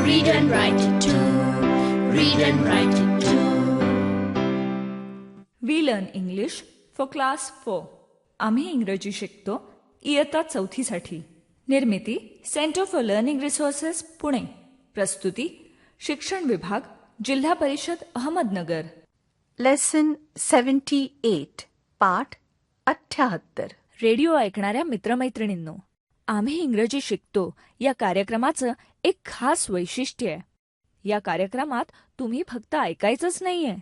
Read and write it too. Read and write it too. We learn English for class 4. आम्ही इंग्रजी शिकतो इयत्ता 4साठी. Nirmiti centre for learning resources Pune. प्रस्तुती शिक्षण विभाग, जिल्हा परिषद अहमदनगर. लेसन 78 पाठ 78. रेडिओ ऐकणाऱ्या मित्रमैत्रिणींनो, आम्ही इंग्रजी शिकतो या कार्यक्रमाचं एक खास वैशिष्ट्य आहे. या कार्यक्रमात तुम्ही फक्त ऐकायचंच नाहीये,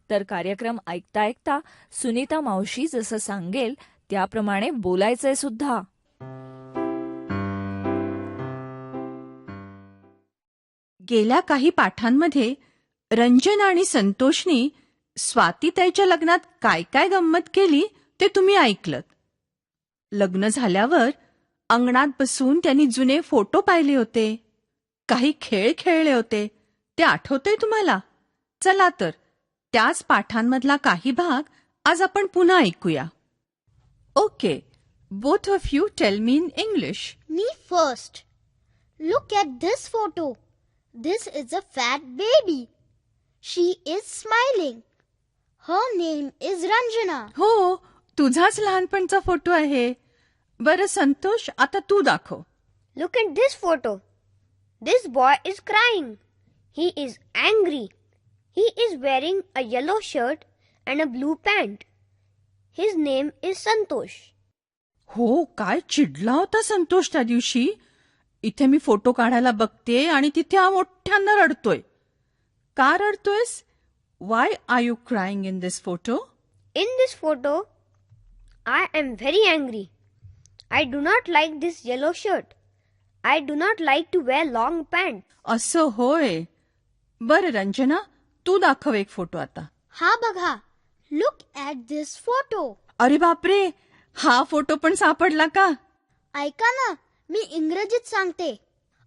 तर कार्यक्रम ऐकता ऐकता सुनीता मावशी जसं सांगेल त्याप्रमाणे बोलायचंय सुद्धा. गेल्या काही पाठांमध्ये रंजन आणि संतोषनी स्वातीताईच्या लग्नात काय काय गंमत केली ते तुम्ही ऐकलत. लग्न झाल्यावर अंगणात बसून त्यांनी जुने फोटो पाहिले होते, काही खेळ खेळले होते, ते आठवतंय तुम्हाला? चला तर त्याच पाठांमधला काही भाग आज आपण पुन्हा ऐकूया. Okay, both of you tell me in English. Me first. Look at this photo. This is a fat baby. She is smiling. Her name is Ranjana. हो, तुझाच लहानपणचा फोटो आहे. बरं संतोष, आता तू दाखव. Look at this photo. This boy is crying. He is angry. He is wearing a yellow shirt and a blue pant. His name is Santosh. हो, काय चिडला होता संतोष त्या दिवशी. इथे मी फोटो काढायला बघते आणि तिथे हा मोठ्यांदा रडतोय. का रडतोयस? Why are you crying in this photo? In this photo, I am very angry. I do not like this yellow shirt. I do not like to wear long pants. असं होय. बरं रंजना, तू दाखव एक फोटो आता. हा बघा. Look at this photo. अरे बापरे, हा फोटो पण सापडला का? ऐका ना, मी इंग्रजीत सांगते.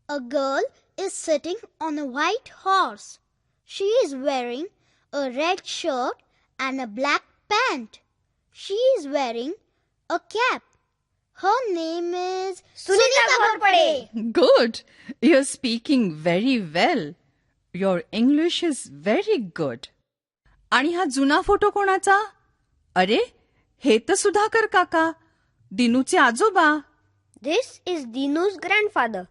A girl is sitting on a white horse. She is wearing a red shirt and a black pant. She is wearing a cap. Her name is Sunita Ghorpade. Good. You're speaking very well. Your English is very good. आणि हा जुना photo कोणाचा? अरे, हे तर सुधाकर काका, दिनूचे आजोबा. This is Dinu's grandfather.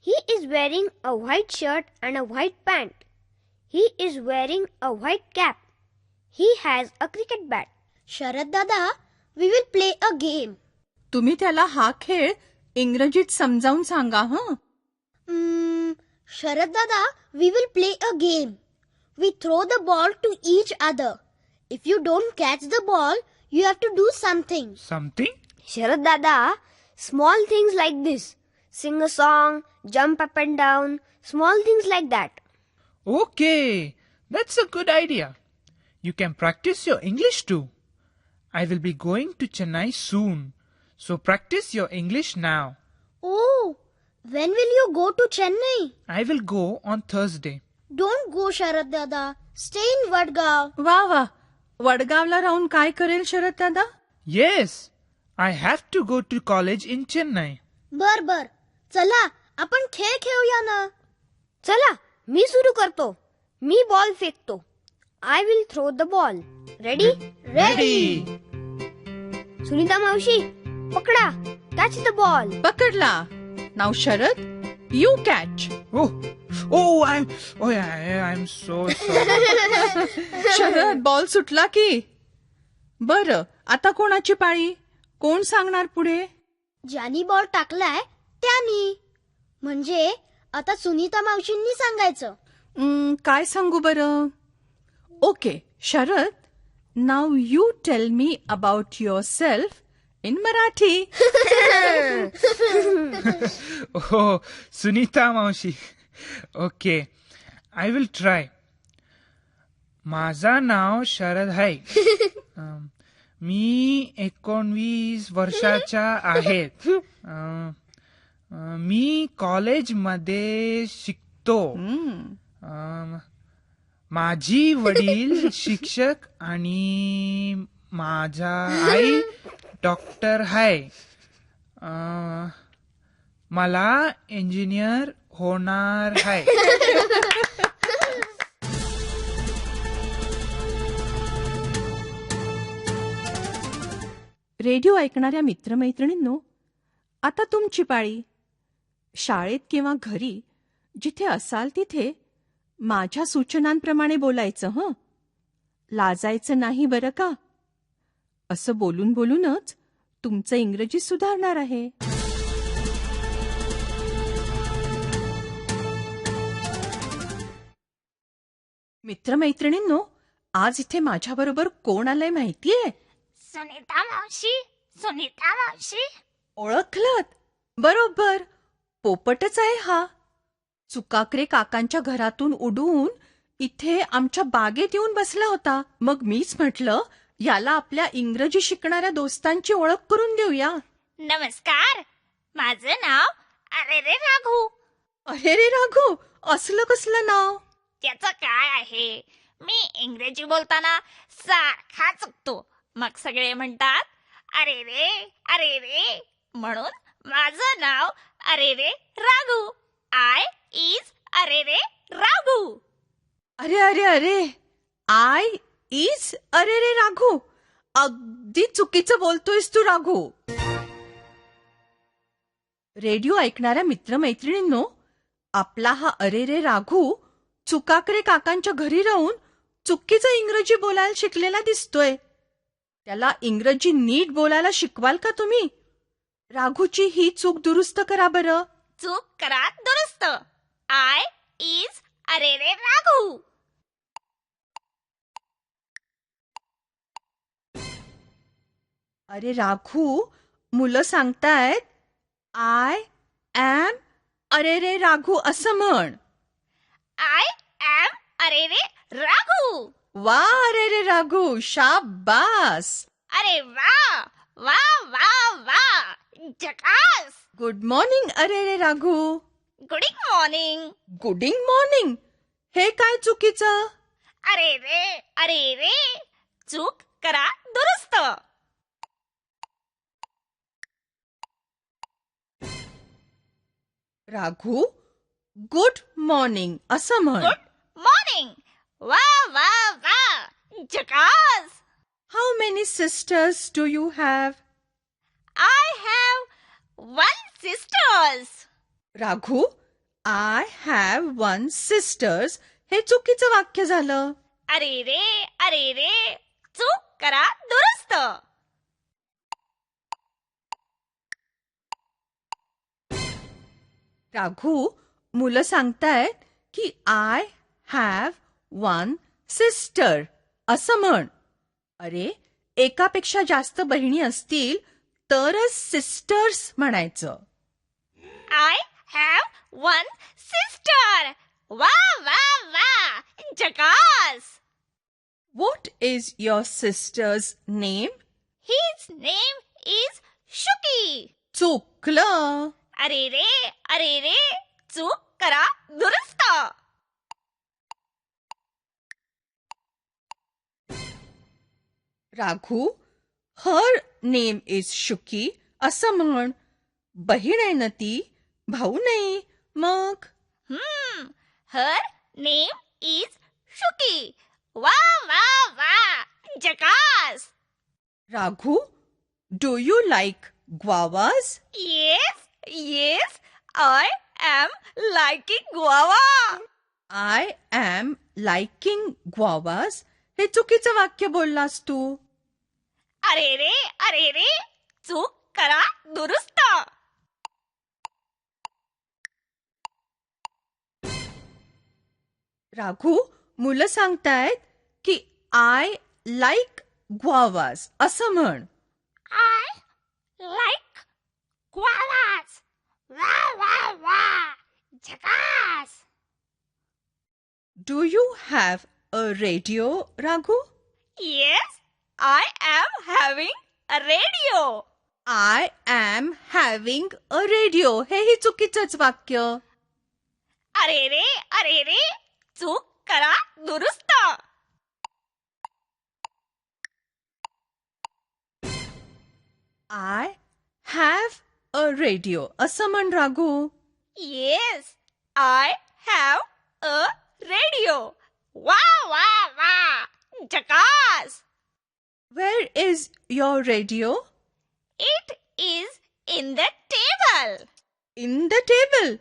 He is wearing a white shirt and a white pant. He is wearing a white cap. He has a cricket bat. Sharad Dada, we will play a game. तुम्ही त्याला हा खेळ इंग्रजीत समजावून सांगा. Sharad Dada, we will play a game. We throw the ball to each other. If you don't catch the ball, you have to do something. Something? Sharad Dada, small things like this. Sing a song, jump up and down, small things like that. Okay, that's a good idea. You can practice your English too. I will be going to Chennai soon, so practice your English now. Oh, when will you go to Chennai? I will go on Thursday. Don't go, Sharad Dada. Stay in Vadgaon. वा वा, वडगावला राहून काय करेल शरद दादा? Yes, I have to go to college in Chennai. बर. चला, आपण खेळ खेळूया ना. चला, मी सुरू करतो. मी बॉल फेकतो. I will throw the ball. Ready? Ready. Sunita मावशी, पकडा. Catch the ball. पकडला. नाव Sharad, you catch. I'm so sorry. Sharad, ball सुटला की. बरं, आता कोणाची पाळी? कोण सांगणार पुढे? ज्यानी बॉल टाकलाय त्यानी. म्हणजे आता सुनीता मावशींनी सांगायचं. काय सांगू बरं? Okay Sharad, now you tell me about your self in Marathi. Oh, Sunita Maushi. Okay, I will try. माझा नाव शरद आहे. मी 19 वर्षाचा आहे. मी कॉलेजमध्ये शिकतो. माझी वडील शिक्षक आणि माझा आई डॉक्टर आहे. मला इंजिनियर होणार आहे. रेडिओ ऐकणाऱ्या मित्रमैत्रिणींनो, आता तुमची पाळी. शाळेत किंवा घरी जिथे असाल तिथे माझ्या सूचनांप्रमाणे बोलायचं हं. लाजायचं नाही बरं का. असं बोलून बोलूनच तुमचं इंग्रजी सुधारणार आहे. मित्रमैत्रिणींनो, आज इथे माझ्याबरोबर कोण आलंय माहितीये? सुनीता मावशी. ओळखलत? बरोबर, पोपटच आहे हा. चुकाकरे काकांच्या घरातून उडून इथे आमच्या बागेत येऊन बसला होता. मग मीच म्हटलं, याला आपल्या इंग्रजी शिकणाऱ्या दोस्तांची ओळख करून देऊया. नमस्कार, माझं नाव अरेरे राघू. अरे रे राघू, असलं कसलं नाव? त्याचं काय आहे, मी इंग्रजी बोलताना सारखा चुकतो. मग सगळे म्हणतात अरे रे, म्हणून माझं नाव अरेरे राघू. आय इज अरेरे राघू. अरे अरे अरे, आय इज अरे रे राघू. अगदी चुकीचं बोलतोयस तू राघू. रेडिओ ऐकणाऱ्या मित्रमैत्रिणींनो, आपला हा अरे रे राघू चुकाकरे काकांच्या घरी राहून चुकीचं इंग्रजी बोलायला शिकलेला दिसतोय. त्याला इंग्रजी नीट बोलायला शिकवाल का तुम्ही? राघूची ही चूक दुरुस्त करा बरं. चूक करा दुरुस्त. आय इज अरेरे राघू. अरे राघू, मुलं सांगतायत आय एम अरे रे राघू असं म्हण. आय एम अरेरे राघू. वा अरे रे राघू, शाबास. अरे वा वा वा वा, झकास. गुड मॉर्निंग अरे रे Raghu. Good morning. Gooding morning. हे काय चुकीचं? अरे रे, चूक करा दुरुस्त. राघू, गुड मॉर्निंग असं म्हण. Good morning. वा वा वा, झकास. How many sisters do you have? I have one sisters. Raghu, I have one sisters हे चुकीचं वाक्य झालं. अरे रे, चूक करा दुरुस्त. राघू, मुलं सांगतायत की आय हॅव वन सिस्टर असं म्हण. अरे, एकापेक्षा जास्त बहिणी असतील तरच सिस्टर्स म्हणायचं. I have one sister. वा वा वा, झकास. What is your sisters name? His name is Shuki. चुकलं. अरे रे, चूक करा दुरुस्त. राघू, हर नेम इज शुकी असं म्हण. बहीण आहे ना ती, भाऊ नाही. मग Her name is Shuki. वा वा वा, झकास. Raghu, do you like guavas? Yes, I am liking guava. I am liking guavas हे चुकीचं वाक्य बोललास तू. अरे रे, चूक करा दुरुस्त. राघू, मुलं सांगतायत की आय लाईक ग्वावाज असं म्हण. I like guavas. वा वा वा, झकास. Do you have a radio Raghu? Yes, I am having a radio. I am having a radio हेही चुकीचंच वाक्य. अरे रे, चूक करा दुरुस्त. आय हॅव अ रेडिओ असं म्हण राघू. Yes, I have a radio. Wow, wow, wow. Jackass. Where is your radio? It is in the table. In the table.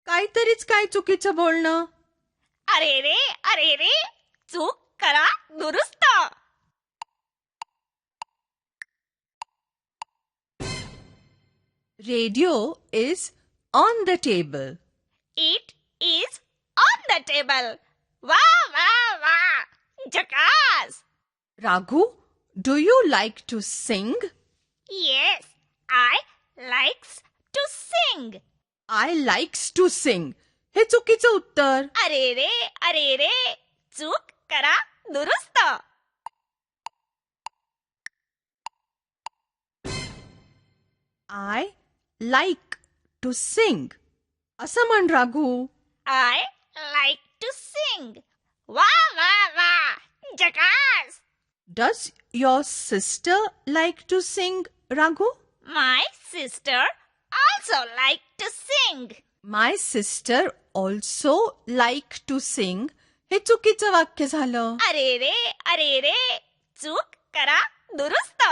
काहीतरीच काय चुकीचं बोलणं. अरे रे, चूक करा दुरुस्त. Radio is on the table. It is on the table. Wow, wow, wow. Jackass. Raghu, do you like to sing? Yes, I likes to sing. I likes to sing. हे चुकीचं उत्तर. अरे रे, चूक करा दुरुस्त. I like to sing. असं म्हण राघू. I like to sing. Wow, wow, wow. Jackass. Does your sister like to sing, Raghu? My sister also like to sing. My sister also like to sing. हे चुकीचं वाक्य झालं. अरे रे, चूक करा दुरुस्त.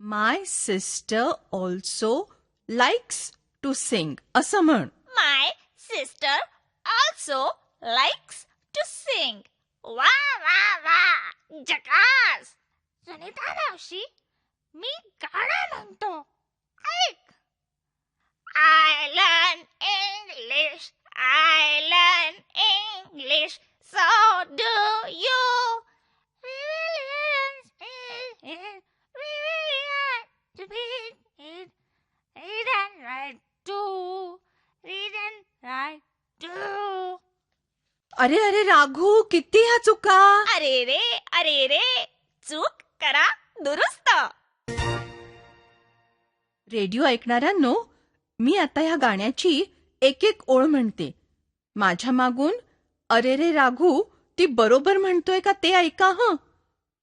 My sister also likes to sing. असं म्हण. My sister also likes to sing. Wow, wow, wow. Jackass. Sunita मावशी, मी गाणं म्हणतो. ऐक. I learn English. I learn English. So do you. We will learn it. We will learn to read it. Read and write too. Read and write too. अरे राघू, किती ह्या चुका. अरे रे, चूक करा दुरुस्त. रेडिओ ऐकणाऱ्यांनो, मी आता ह्या गाण्याची एक एक ओळ म्हणते. माझ्या मागून अरे रे राघू ती बरोबर म्हणतोय का ते ऐका हं.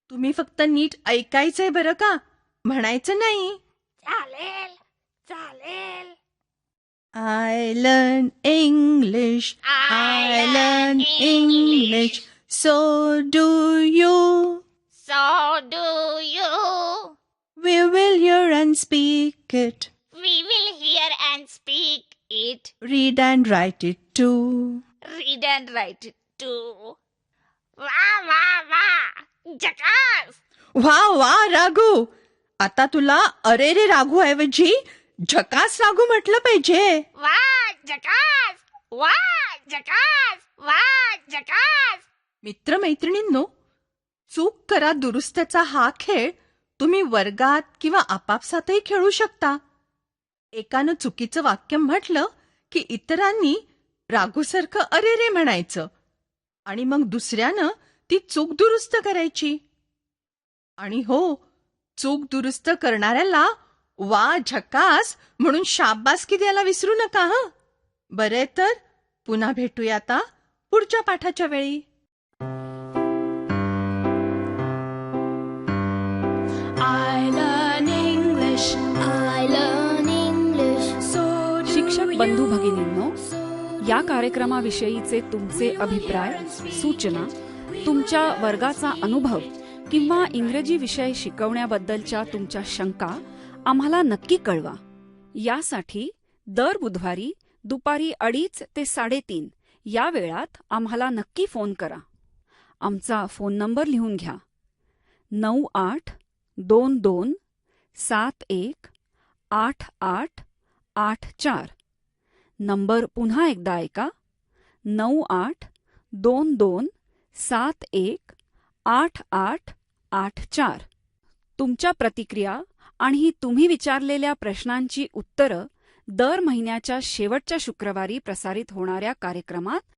तुम्ही फक्त नीट ऐकायचंय बरं का, म्हणायचं नाही. चालेल. I learn English. I learn English. So do you. So do you. We will hear and speak it. We will hear and speak it. Read and write it too. Read and write it too. Wow, wow, wow. Jackass. वा वा राघू, आता तुला अरे रे राघू ऐवजी झकास राघू म्हटलं पाहिजे. वाह, जकास. वाह, जकास. वाह, जकास. मित्रमैत्रिणींनो, चूक करा दुरुस्तचा हा खेळ तुम्ही वर्गात किंवा आपापसातही खेळू शकता. एकानं चुकीचं वाक्य म्हटलं की इतरांनी राघूसारखं अरे रे म्हणायचं आणि मग दुसऱ्यानं ती चूक दुरुस्त करायची. आणि हो, चूक दुरुस्त करणाऱ्याला वा झकास म्हणून शाबासकी द्यायला विसरू नका हं. बरे तर पुन्हा भेटूया आता पुढच्या पाठाच्या वेळी. शिक्षक बंधू भगिनींनो, या कार्यक्रमाविषयीचे तुमचे अभिप्राय, सूचना, तुमच्या वर्गाचा अनुभव किंवा इंग्रजी विषय शिकवण्याबद्दलच्या तुमच्या शंका आम्हाला नक्की कळवा. यासाठी दर बुधवारी दुपारी 2:30 ते 3:30 या वेळात आम्हाला नक्की फोन करा. आमचा फोन नंबर लिहून घ्या. 9822718884. नंबर पुन्हा एकदा ऐका. 9822718884. तुमच्या प्रतिक्रिया आणि तुम्ही विचारलेल्या प्रश्नांची उत्तरं दर महिन्याच्या शेवटच्या शुक्रवारी प्रसारित होणाऱ्या कार्यक्रमात